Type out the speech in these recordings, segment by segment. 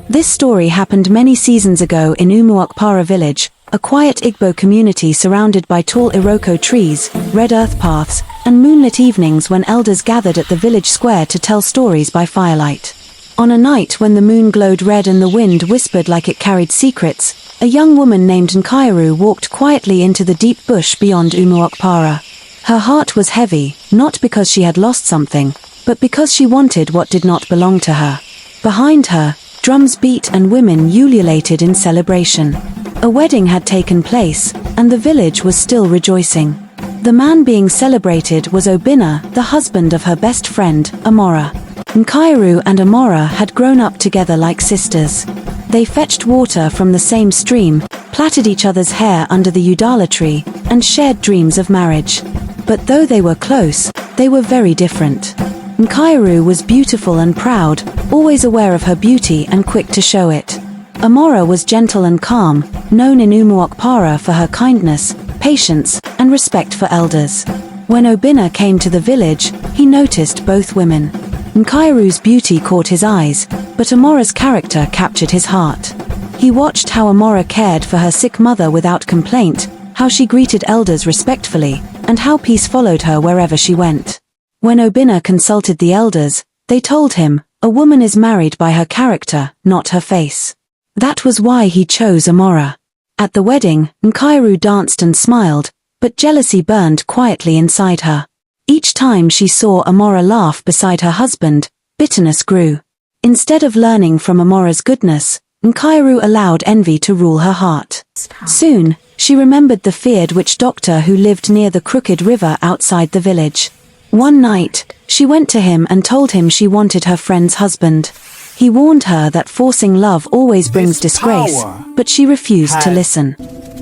This story happened many seasons ago in Umuokpara village, a quiet Igbo community surrounded by tall Iroko trees, red earth paths, and moonlit evenings when elders gathered at the village square to tell stories by firelight. On a night when the moon glowed red and the wind whispered like it carried secrets, a young woman named Nkiru walked quietly into the deep bush beyond Umuokpara. Her heart was heavy, not because she had lost something, but because she wanted what did not belong to her. Behind her, drums beat and women ululated in celebration. A wedding had taken place, and the village was still rejoicing. The man being celebrated was Obinna, the husband of her best friend, Amara. Nkiru and Amara had grown up together like sisters. They fetched water from the same stream, plaited each other's hair under the udala tree, and shared dreams of marriage. But though they were close, they were very different. Nkiru was beautiful and proud, always aware of her beauty and quick to show it. Amara was gentle and calm, known in Umuokpara for her kindness, patience, and respect for elders. When Obinna came to the village, he noticed both women. Nkiru's beauty caught his eyes, but Amara's character captured his heart. He watched how Amara cared for her sick mother without complaint, how she greeted elders respectfully, and how peace followed her wherever she went. When Obinna consulted the elders, they told him, a woman is married by her character, not her face. That was why he chose Amara. At the wedding, Nkiru danced and smiled, but jealousy burned quietly inside her. Each time she saw Amara laugh beside her husband, bitterness grew. Instead of learning from Amara's goodness, Nkiru allowed envy to rule her heart. Soon, she remembered the feared witch doctor who lived near the crooked river outside the village. One night, she went to him and told him she wanted her friend's husband. He warned her that forcing love always brings disgrace, but she refused to listen.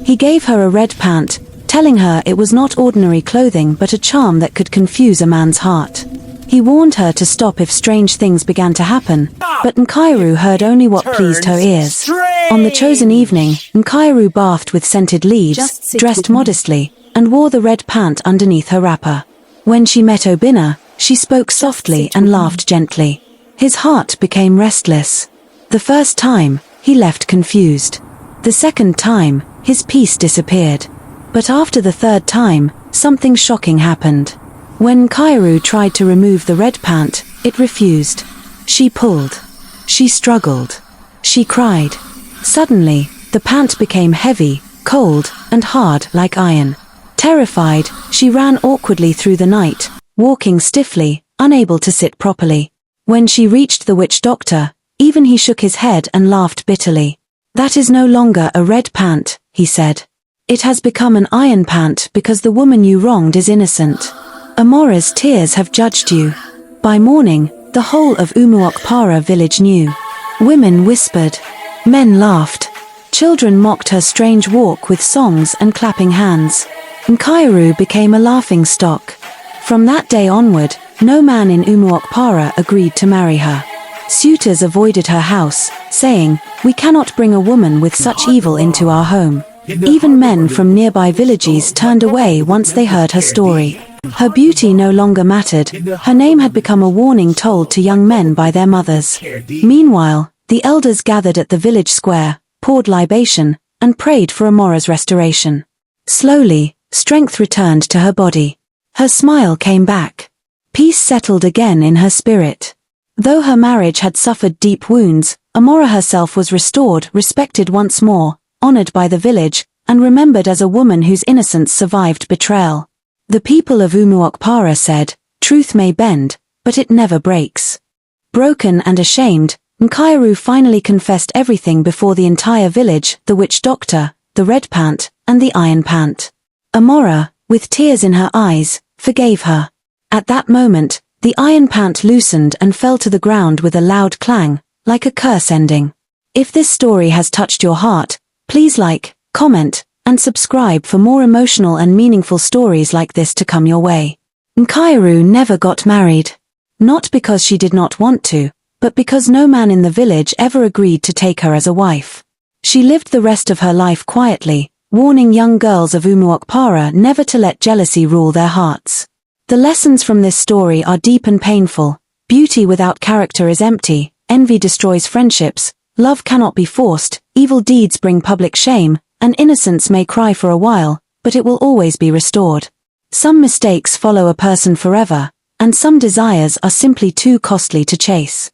He gave her a red pant, telling her it was not ordinary clothing but a charm that could confuse a man's heart. He warned her to stop if strange things began to happen, but Nkiru heard only what pleased her ears. On the chosen evening, Nkiru bathed with scented leaves, dressed modestly, and wore the red pant underneath her wrapper. When she met Obinna, she spoke softly and laughed gently. His heart became restless. The first time, he left confused. The second time, his peace disappeared. But after the third time, something shocking happened. When Nkiru tried to remove the red pant, it refused. She pulled. She struggled. She cried. Suddenly, the pant became heavy, cold, and hard like iron. Terrified, she ran awkwardly through the night, walking stiffly, unable to sit properly. When she reached the witch doctor, even he shook his head and laughed bitterly. "That is no longer a red pant," he said. "It has become an iron pant because the woman you wronged is innocent. Amara's tears have judged you." By morning, the whole of Umuokpara village knew. Women whispered. Men laughed. Children mocked her strange walk with songs and clapping hands. Nkiru became a laughingstock. From that day onward, no man in Umuokpara agreed to marry her. Suitors avoided her house, saying, "We cannot bring a woman with such evil into our home." Even men from nearby villages turned away once they heard her story. Her beauty no longer mattered. Her name had become a warning told to young men by their mothers. Meanwhile, the elders gathered at the village square, poured libation, and prayed for Amara's restoration. Slowly, strength returned to her body. Her smile came back. Peace settled again in her spirit. Though her marriage had suffered deep wounds, Amara herself was restored, respected once more, honored by the village, and remembered as a woman whose innocence survived betrayal. The people of Umuokpara said, "Truth may bend, but it never breaks." Broken and ashamed, Nkiru finally confessed everything before the entire village, the witch doctor, the red pant, and the iron pant. Amara, with tears in her eyes, forgave her. At that moment, the iron pant loosened and fell to the ground with a loud clang, like a curse ending. If this story has touched your heart, please like, comment, and subscribe for more emotional and meaningful stories like this to come your way. Nkiru never got married. Not because she did not want to, but because no man in the village ever agreed to take her as a wife. She lived the rest of her life quietly, warning young girls of Umuokpara never to let jealousy rule their hearts. The lessons from this story are deep and painful. Beauty without character is empty, envy destroys friendships, Love cannot be forced, evil deeds bring public shame, and innocence may cry for a while, but it will always be restored. Some mistakes follow a person forever, and some desires are simply too costly to chase.